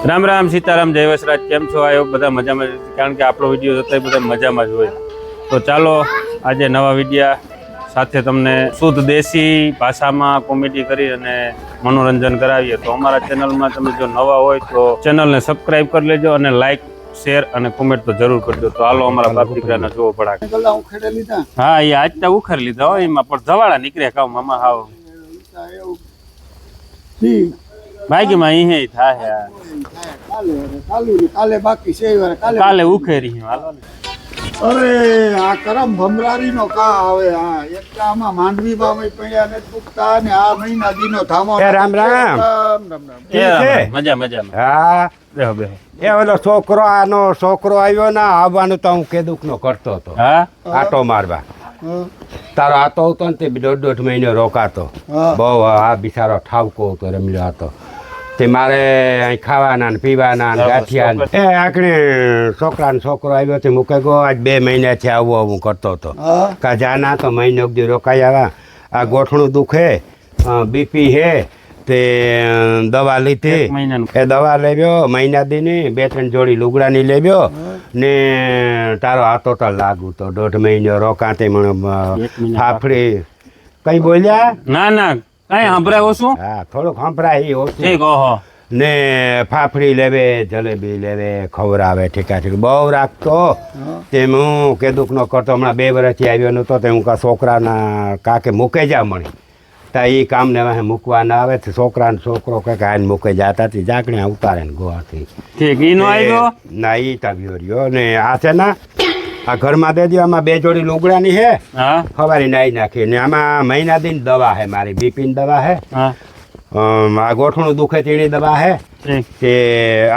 રામ રામ સીતારામ જય વસરાજ કેમ છો આયો બધા મજામાં કારણ કે આપણો વિડીયો જોતા બધા મજામાં જ હોય તો ચાલો આજે નવા વિડીયા સાથે તમને શુદ્ધ દેશી ભાષામાં કોમેડી કરી અને મનોરંજન કરાવીએ તો અમારા ચેનલમાં તમે જો નવા હોય તો ચેનલને સબસ્ક્રાઇબ કરી લેજો અને લાઈક શેર અને કોમેન્ટ તો જરૂર કરજો તો હાલો અમારા બાપ દીકરાને જોવો પડા હા એ આજ તો ઉખેરી લીધા હોય એમાં પણ ધવાળા નીકળ્યા કામ મામા હાવ બાકી માં અહીં થાય કાલે બાકી છે કાલે ઉખેરી હાલો ને અરે આ કરમ ભમરારી નો કા આવે હા એટલા આમાં માંડવી માં પડ્યા ને પૂછતા ને આ મહિના દીનો થામો રામ રામ મજા મજા હા બેહો બેહો એ ઓલો છોકરો આવ્યો ને આવવાનું તો હું કેદુક નો કરતો હતો હા આટો મારવા તારો આતો હતો ને તે દોઢ મહિનો રોકાતો બહુ આ બિચારો ઠાવકો હતો રમ્યો હતો તે મારે અહીં ખાવાના ને પીવાના ને ગાંઠિયા એ આખરે છોકરાનો છોકરો આવ્યો તે મૂકે ગયો આજ 2 મહિનાથી આવું કરતો હતો કા જાના તો મહિનો સુધી રોકાઈ આવ્યા આ ગોઠણું દુખે બીપી હે તે દવા લીધી એ દવા લેવ્યો મહિના દીની 2-3 જોડી લુગડાની લેવ્યો ને તારો હાથો તો લાગુ તો 1.5 મહિનો રોકાતે મને ફાફડી કઈ બોલ્યા ના ના કઈ સંભળાયો શું હા થોડુંક સંભળાય એ ઓછું ઠીક ઓહો ને ફાફડી લેવે જલેબી લેવે ખવડાવે ઠીકા ઠીક બહુ રાખતો તે હું કેદુક નો કરતો હમણાં 2 વર્ષથી આવ્યો નતો તે હું છોકરાના કાકે મૂકે જા મળી તા એ કામને વાહે મૂકવા ના આવે છોકરાનો છોકરો કંઈક આને મૂકે જતા હતી જાકણે ઉતારે ને ગોવાથી ઠીક ઈનો આવ્યો ના ઈ તાવ્યો રહ્યો ને આ છે ને આ ઘરમાં દે દો આમાં 2 જોડી લુગડાની હે હા સવારે નાઈ નાખી ને આમાં મહિના દીની દવા હે મારી બીપીની દવા હે હા આ ગોઠણું દુખે તેની દવા હે તે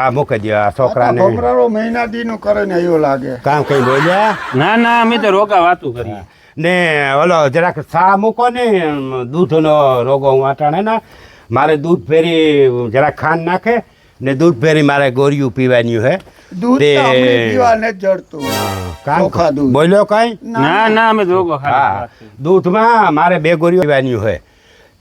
આ મૂકી દો આ છોકરાને ભમરારો મહિના દીનો કરે ને એવું લાગે કામ કઈ બોલ્યા ના ના અમે તો રોકા વાતું કરી ને ઓલો જરાક સા મૂકો ને દૂધનો રોગો હું અટાણે ને મારે દૂધ ફેરી જરાક ખાંડ નાખે ને દૂધ ફેરી મારે ગોળિયું પીવાની હે દૂધ તો આપણે પીવા ને જડતું ચોખા દૂધ બોલ્યો કઈ ના ના અમે રોકો હા દૂધમાં મારે 2 ગોળીઓ પીવાની હોય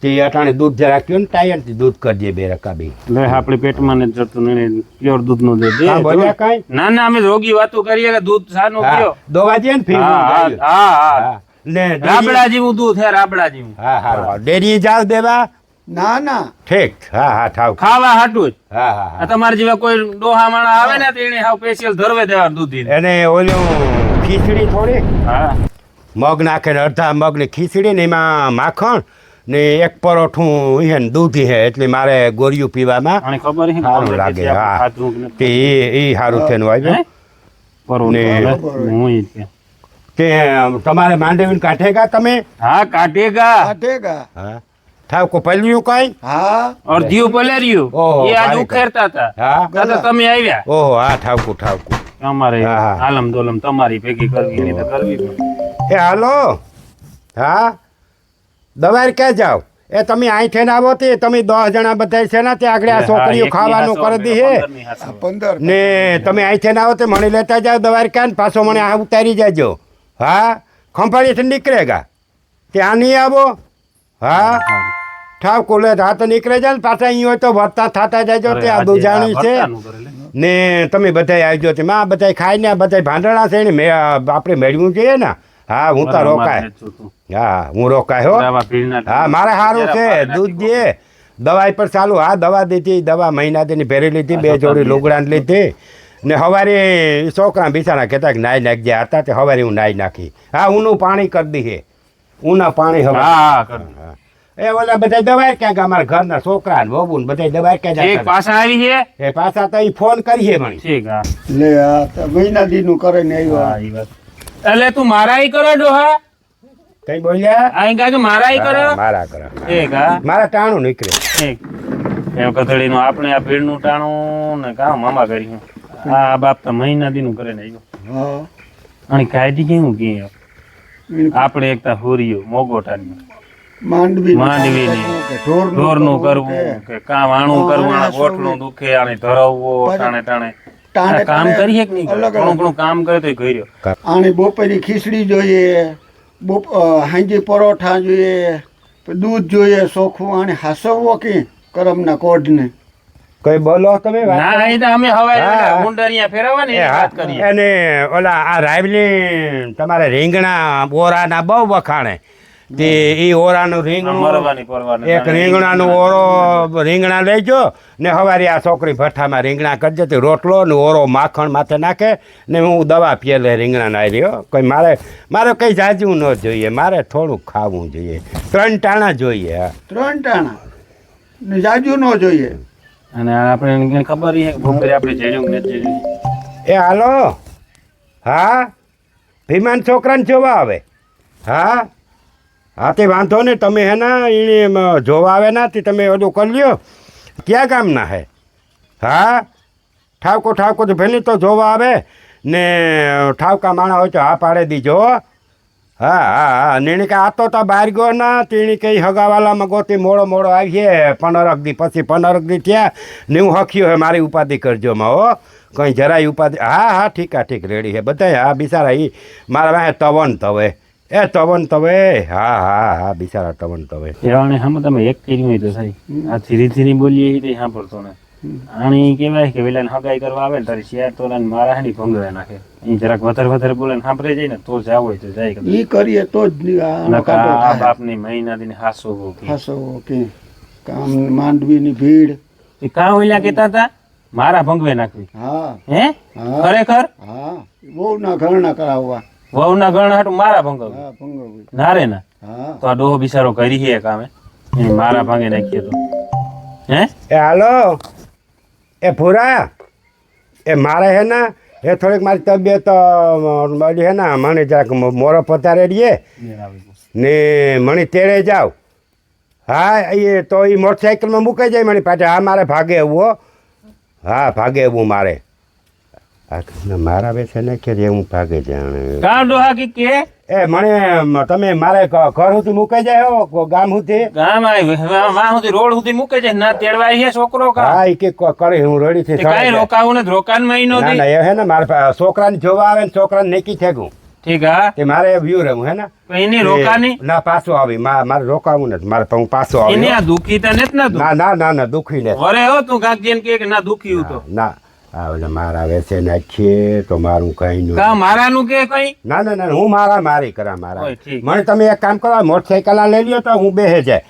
તે અટાણે દૂધ જરાક પીઓ ને ટાયરથી દૂધ કરજે 2 રકાબી લે આપણે પેટમાં ને જતું ને પ્યોર દૂધ નું દે હા બોલ્યા કઈ ના ના અમે રોગી વાતો કરીએ કે દૂધ સાનું પીઓ દવા દે ને ફીર હા હા ને રાબડા જેવું દૂધ હે રાબડા જેવું હા હા ડેરી જાવ દેવા ના ના ઠીક હા હા ઠાવ ખાવા હાટું જ હા હા આ તમારા જેવા કોઈ ડોહા માણા આવે ને તો એને હાવ સ્પેશિયલ ધરવે દેવા દૂધ એને ઓલું ખીચડી થોડી હા મગ નાખે ને અડધા મગની ખીચડી ને એમાં માખણ ને 1 પરોઠું હે ને દૂધી હે એટલે મારે ગોળિયું પીવામાં આને ખબર હે સારું લાગે હા તે એ સારું થઈને આવ્યો પરોઠું હું ઈ કે કે તમારે માંડવીને કાઢેગા તમે હા કાટેગા કાઢેગા હા થાવ કો પલ્યું કઈ હા અર્ધ્યું પલેર્યું ઓહો, એ આજ ભારે ઉખેરતા હતા હા કાં તો તમે આવ્યા ઓહો હા ઠાવકું અમારે હા, હા. આલમ દોલમ તમારી ભેગી કરવી એની તો કરવી પડે. એ હાલો હા દવાઈ ક્યાં જાવ એ તમે અહીંથી આવો તે તમે 10 જણા બધા છે ને તે આગળ આ છોકરીઓ ખાવાનું કરી દી હે 15 ને તમે અહીંથી આવો તે મણી લેતા જાઓ દવાઈ ક્યાં પાછો મને આ ઉતારી જાજો હા ખંભાળીથી નીકળેગા ત્યાં નહીં આવો હા ઠાવ કોલે હા તો નીકળે જાય ને પાછા અહીં હોય તો વર્તા થતા જાયજો તે આ દુજાણી છે ને તમે બધા આવજો તે માં બધા ખાઈને આ બધા ભાંડણા છે ને આપણે મેળવું જોઈએ ને હા હું તો રોકાય હા હું રોકાય હો હા મારે સારું છે દૂધ દે દવાઈ પર ચાલુ હા દવા દીધી દવા મહિના દીની ભેરી લીધી 2 જોડી લુગડાને લીધી ને સવારે છોકરા બિચારા કહેતા કે નાઈ નાખજે હતા તે સવારે હું નાઈ નાખી હા ઊનું પાણી કરી દઈએ ઊના પાણી હવે એ ઓલા બધા દવાઈ ક્યાં અમારા ઘરના છોકરા ને બહુ ને બધા દવાઈ ક્યાં પાછા આવી છે એ પાછા તો ફોન કરીએ મણી ઠીક હા લે આ તો મહિના દીનું કરે ને આવ્યો હા, ઈ વાત. એટલે તું મારા ઈ કરો ડોહા કઈ બોલ્યા આઈ કાકે મારા ઈ કરો મારા કરા ઠીક હા મારા ટાણું નીકળે ઠીક એમ કથળી નું આપણે આ ભીડ નું ટાણું ને કામ મામા કર્યું આ બાપ તો મહિના દી નું કરે ને આવ્યો હા અને કાઢી કેવું કે આપણે એકતા હોરીયો મોગોટાની માંડવી માંડવીની ઢોરનું કરવું કે કામ આણું કરવું આ ગોઠલું દુખે આને ધરાવવો ટાણે ટાણે કામ કરીએ કે નહીં ઘણું ઘણું કામ કરે તો કર્યો આની બપોરી ખીચડી જોઈએ હાંજી પરોઠા જોઈએ દૂધ જોઈએ ચોખ્ખું આને હાસવવો કે કરમના કોઢને કઈ બોલો તમે વાત ના કરો. એ તો અમે હવે હા. મુંડરિયા ફેરવવા ને એ એની હા, વાત કરીએ. અને ઓલા આ રાયવલી તમારે રીંગણા ઓરાના બહુ વખાણે તે ઈ ઓરાનું રીંગણું મરવાની પરવાની એક રીંગણાનું ઓરો રીંગણા લેજો ને હવારી આ છોકરી ભઠ્ઠામાં રીંગણા કરજે તે રોટલો ને ઓરો માખણ માથે નાખે ને હું દવા પીએ રીંગણા ના રહ્યો કોઈ મારે કંઈ જાજવું ન જોઈએ, મારે થોડુંક ખાવું જોઈએ, 3 ટાણા જોઈએ. હા. 3 ટાણા ને જાજુ ન જોઈએ. અને આપણે એને ખબર છે કે ભૂંગળી આપણે જેડ્યું કે નથી જેડ્યું. એ હાલો, હા ભીમાન છોકરાને જોવા આવે. હા હા તે વાંધો ને તમે હે ને એને જોવા આવે ના તે તમે ઓલું કરી લ્યો. ક્યાં ગામના હે? હા ઠાવકો તો ભેલી તો જોવા આવે ને ઠાવકા માણા હોય તો હા પાડે દીજો. હા હા હા ને કે આ તો બહાર ગયો ના તેણી કંઈ હગાવાલામાં ગોતી મોડો આવીએ 15 દી પછી 15 દી થયા ને હું હખ્યો હે મારી ઉપાધિ કરજો માં હો કંઈ જરાય ઉપાધિ. હા ઠીક રેડી હે બધા. હા બિચારા એ મારા વાહે તવન તવે તવન તવે. હા બિચારા તવન તવે. એવાને સામે તમે એક કર્યું હોય તો સાહેબ આ ધીરે ધીરે બોલીએ એ કંઈ સાંભળતો ને આણી કહેવાય કે વેલાને હગાઈ કરવા આવે ને તારી શેર તો મારા હાની ભંગવે નાખે. અહીં જરાક વધારે બોલે ને સાંભળે જાય ને તો જાવ હોય તો જાય. ઈ કરીએ તો જ આનો નકર કાંટો આ થાય. બાપની મહિના દીને હાસો હાસો કે કામ માંડવીની ભીડ. એ કાં ઓલા કહેતા હતા મારા ભંગવે નાખવી. હા હે હા ખરેખર હા બહુ ના ઘરના કરાવવા. વહુના ગણ હાટું મારા ભંગવ હા ભંગવી. ના રે ના હા તો આ ડોહો બિચારો કરી છે કામે એને મારા ભાંગે નાખીએ તો હે એ હાલો એ ભૂરા એ મારે હે ને એ થોડીક મારી તબિયત ઓલી હે ને મને જરાક મોરો પતારે રહીએ ને મને તેડે જાવ. હા એ તો એ મોટરસાઇકલમાં મૂકાઈ જાય મને પાછા. હા મારે ભાગે આવવું હો. હા ભાગે આવવું મારે. મારા બેસે ને કે હું ભાગે જાય કાં ડોહા કે એ મને તમે મારે ઘર સુધી મૂકાઈ જાય હો ગામ સુધી. ગામ માં સુધી રોડ સુધી મૂકે છે ના તેડવાય છે છોકરો કા હા એ કે કરે હું રેડી થઈ કાંઈ રોકાવું ને રોકાણ મહિનો ના ના એ હે ને મારે છોકરાને જોવા આવે ને છોકરાને નેકી થેગું ઠીક હા તે મારે વ્યૂ રહેવું હે ને એની રોકાની ના પાછો આવી મારે રોકાવું નથી મારે હું પાછો એને આવી આ દુખી તો નથી ને તું ના દુખી ને વરે હો તું કાક જેને કે ના દુખી હું તો ના આ ઓલા મારા વેસે નાખીએ તો મારું કઈ નું કા મારાનું કે કઈ ના હું મારી કરા મારા ઓય, ઠીક. મને તમે એક કામ કરો મોટરસાઇકલ લઈ લ્યો તો હું બેહે જાય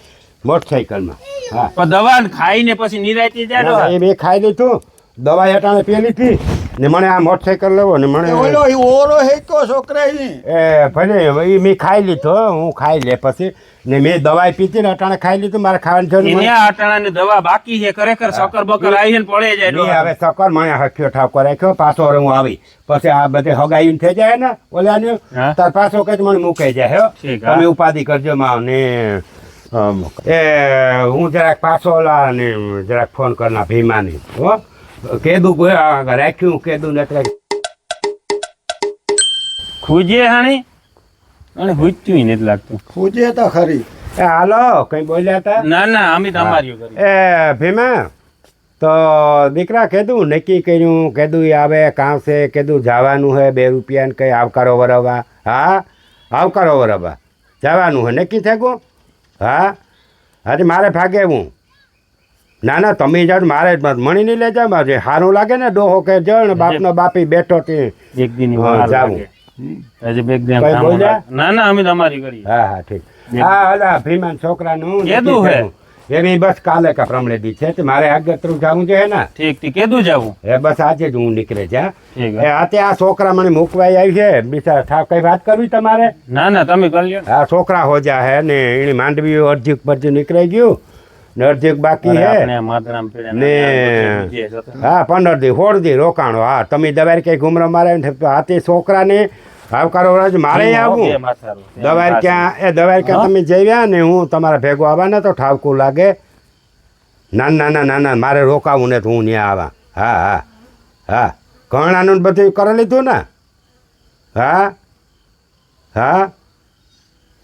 મોટરસાઇકલમાં. હા પણ દવા ખાઈને પછી નિરાયતી જાય ના, ડોહા. એ મેં ખાઈ લીધું દવા હેઠાણે પી લીધી ને મને આ મોટરસાઇકલ લેવો ને મને ઓલો ઈ ઓરો હેકો છોકરાની. એ ભલે એ મેં ખાઈ લીધો હું ખાઈ લે પછી ને મેં દવાઈ પીધી ને અટાણે ખાઈ લીધું મારે ખાવાની જરૂર એને નથી. આ અટાણાની દવા બાકી છે ખરેખર સકર બકર આવી છે ને પડે જાય મેં ડોહા. હવે સકર મને હખ્યો ઠાકો રાખ્યો પાછો હવે હું આવી પછી આ બધે હગાઈ થઈ જાય ને ઓલાની હા. તાર પાછો કઈ મને મૂકાઈ જાય હો ઠીક, હા. તમે ઉપાધિ કરજો માં ને એ હું જરાક પાછો ઓલા ને જરાક ફોન કરના ભીમાની હો કેદું રાખ્યું કેદું નથી ખૂજે હાણી અને હુચ્યું નથી લાગતું. ખૂજે તો ખરી. એ હાલો કઈ બોલ્યા હતા ના અમે તમારી કરી એ ભીમા તો દીકરા કીધું નક્કી કર્યું કીધું આવે કામ છે કીધું જવાનું હે 2 રૂપિયા ને કંઈ આવકારો વરવવા. હા આવકારો વરવવા જવાનું હે નક્કી થયું. હા હાજી મારે ભાગે હું ના તમે જાઓ મારે મણી નહીં લઈ જાવ મારે સારું લાગે ને ડોહો કે જાવ ને બાપનો બાપી બેઠો તે એક દિન હા, જાવું. હજી બે દિન કઈ કામ બોલ્યા? લાગે. ના અમે તમારી કરી હા ઠીક. હા હલા ભીમાન છોકરાનું કીધું હે? એની બસ કાલે કા પ્રમણે દી છે તે મારે આગતરું જવું છે ને ઠીક કેદું જાવું એ બસ આજે જ હું નીકળે છે. ઠીક એ આતે આ છોકરા મને મૂકવાઈ આવી છે બિચારા થાવ કઈ વાત કરવી તમારે. ના તમે કરી લ્યો. આ છોકરા હોજા હે ને એની માંડવી અડધી પરથી નીકળી ગયું ને અડધી બાકી અરે હે આપણે માથામાં પીડ્યા ને બીજે જતો. હા 15 દી 16 દી રોકાણો. હા તમે દવાઈ કઈ ઘુમરો મારે ને તો આતે છોકરાને આવકારો વરસ મારે બે આવું માથારું. દવાઈ ક્યાં તમે જઈવ્યા ને હું તમારા ભેગો આવવા ને તો ઠાવકું લાગે. ના મારે રોકાવું ને તો હું ત્યાં આવા. હા ઘણાનું બધું કરી લીધું ને. હા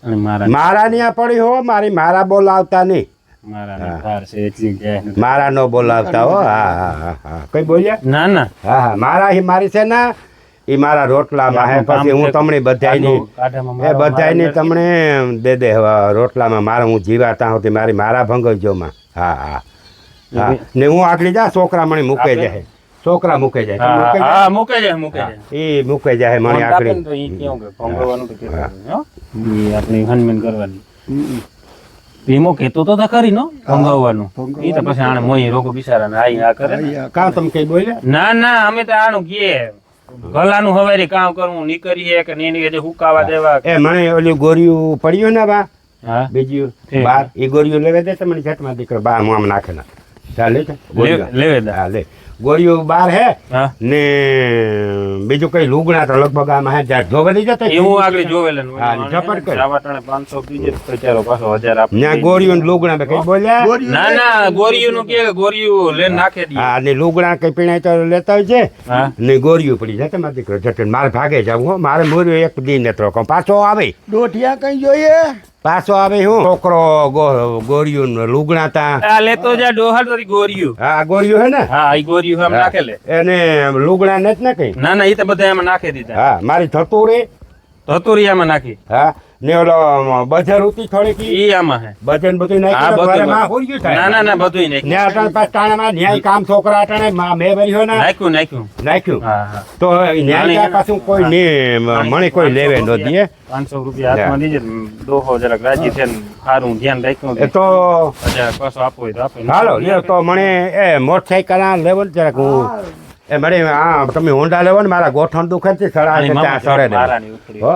અને મારા ત્યાં પડી હો મારા બોલાવતા નહીં. મારા ધાર છે એટલી જાય ને. મારા નો બોલાવતા હો. હા કઈ બોલ્યા. ના હા મારી છે ને એ મારા રોટલામાં હે પછી હું તમને બધાયની એ બધાયની તમને દે હવે રોટલામાં મારે હું જીવાતા હોતી મારા ભંગવજો માં. હા હા ને હું આગળ જા છોકરા મને મૂકે જાય છોકરા મૂકે જાય તમે મૂકે જાય? હા મૂકે જાય એ મૂકે જાય મને ફોન કાપે ને આગળ તો ઈ કેવું કે ભંગવાનું તો કહેવાનું, હો? ઈ આપણી હનમેન કરવાની ભીમો કહેતો તો ખરી નો ભંગાવવાનું ઈ તો પછી આને મોઈ રોગો બિચારાને આ કરે ને. કાં તમે કઈ બોલ્યા ના ના અમે તો આનું કીએ ગલાનું હવારી કામ કરવું નીકળીએ કે નહીં નીકળીએ હુકાવા દેવા. એ મને ઓલું ગોરિયું પડ્યું ને બા હા બીજું ઠીક. બાર એ ગોરિયું લેવે દે તમને છઠમાં દીકરો બા હું આમ નાખે ના ચાલે છે લેવે દા. હા લે ગોરિયું બાર હે હા ને બીજું કઈ લુગડા તો લગભગ આમાં હે જ્યાં ધોવા દઈ જતા એવું આગળ જોવેલે ને. હા, ઝપટ કરી. આવા ટાણે 500 બીજે બચારો પાછો 1000 આપે. ત્યાં ગોરિયું ને લુગડા બે કઈ બોલ્યા ગોળીઓ ના ના ગોરિયું નું કે ગોરિયું લઈને નાખે દી. હા ને લુગડા કઈ પીણાય તો લેતા હોય છે હા ને ગોરિયું પડી જાય તમારે દીકરો જટન મારે ભાગે જવું હો મારે મોર્યો એક દી ને તો પાછો આવે દોઢિયા કઈ જોઈએ પાછો આવે હું છોકરો ગોરિયું ને લુગડા તા આ લેતો જા ડોહા તારી ગોરિયું. હા ગોરિયું હે ને હા ઈ ગોરિયું આમ નાખે લે. એને લુગડા ને જ ને કઈ ના ના ઈ તો બધા એમાં નાખી દીધા. હા મારી થતું રે ધતુરિયામાં નાખી. હા ને ઓલો બજાર ઉતી થોડીક ઈ આમાં હે. બજન બધું હા નાખી તો બધું મારે માં હોઈ ગયું ના થાય ના ના બધું નાખ્યું. ને અટાણે પાછ ટાણામાં ન્યાય કામ છોકરા અટાણે મેં ભર્યો ને નાખ્યું નાખ્યું. નાખ્યું હા હા તો ન્યાય ત્યાં પાછું કોઈ ને મને કોઈ લેવે ન દે 500 રૂપિયા હાથમાં દીજે ને ડોહો જરાક રાજી થઈને સારું ધ્યાન રાખ્યું એ તો 1000 પાછો આપવો હોય તો આપે. હાલો લ્યો તો મને એ મોટરસાઇકલ આ લેવો ને જરાક હું એ મને હા તમે હોન્ડા લેવો ને મારા ગોઠણ દુખે છે સડા આની છે ત્યાં મામા સડે દે મારાની ઉખડી. હો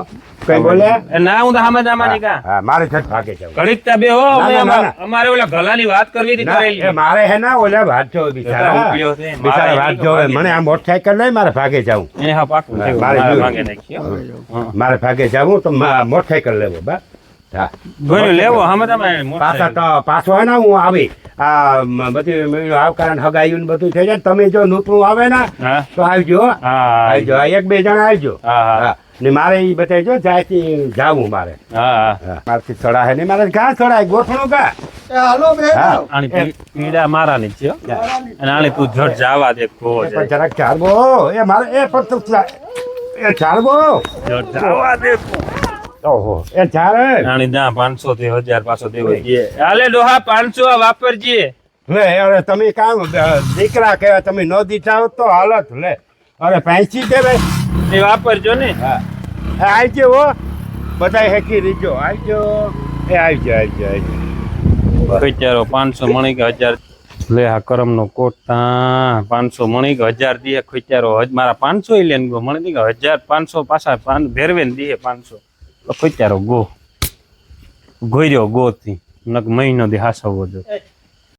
કઈ બોલે એ ના હું તો હામે દામાની કા હા મારે છત ભાગે જવું ઘડીક તા બે હો ના, અમે ના, ના. અમારે ઓલા ગલાની વાત કરવી હતી ના, કરેલી. એ મારે હે ના ઓલા વાત જોવે બિચારા ઉકળ્યો છે. બિચારા મારે વાત એની જોવે તો મને આ મોટરસાઇકલ લઈ મારે ભાગે જવું એ હા પાકું હા, થયું. મારે મારે જોયું. માંગે નાખ્યો. હા. મારે ભાગે જવું તો મોટરસાઇકલ લેવો બા હા ગોળ્યું લેવો હામે તમે પાછા તો પાછો હે ને હું આવી આ બધું આવકારણ હગાયું ને બધું થઈ જાય તમે જો નૂતનું આવે ને હા તો આવજો હો. હા આવજો આ એક બે જણા આવજો હા હા હા ને મારે એ બતાવજો જાયથી જાવું મારે હા હા મારથી ચડાય ને મારે ઘા ચડાય ગોઠણું ઘા એ હાલો બે હા. આની પીડા મારાની જ છે હો. અને આની તું ઝટ જાવા દે ખો એ પણ જરાક ચાલવો એ મારે એ પણ તું એ ચાલવો ઝટ જાવા દે ઓહો એ ચાલે આની દા 500 થી 1000 પાછો દેવો છે. હાલે ડોહા 500 આ વાપરજે. લે અરે તમે કામ દીકરા કહેવાય તમે ન દીધા હોત તો હાલત લે અરે પૈસી દે ભાઈ એ વાપરજો ને. હા એ આવજો હો બધા હેકી રીજો આવજો એ આવજો આવજો આવજો વિચારો 500 મણી કે 1000 લે આ કરમનો કોટ તા 500 મણી કે 1000 દીએ ખોચારો મારા 500 ઈ લેન ગો મને દી કે 1500 પાછા ભેરવે ને દીએ 500 તો ખોચારો ગો ગોર્યો ગો થી નક મહિનો દી હાસવો જો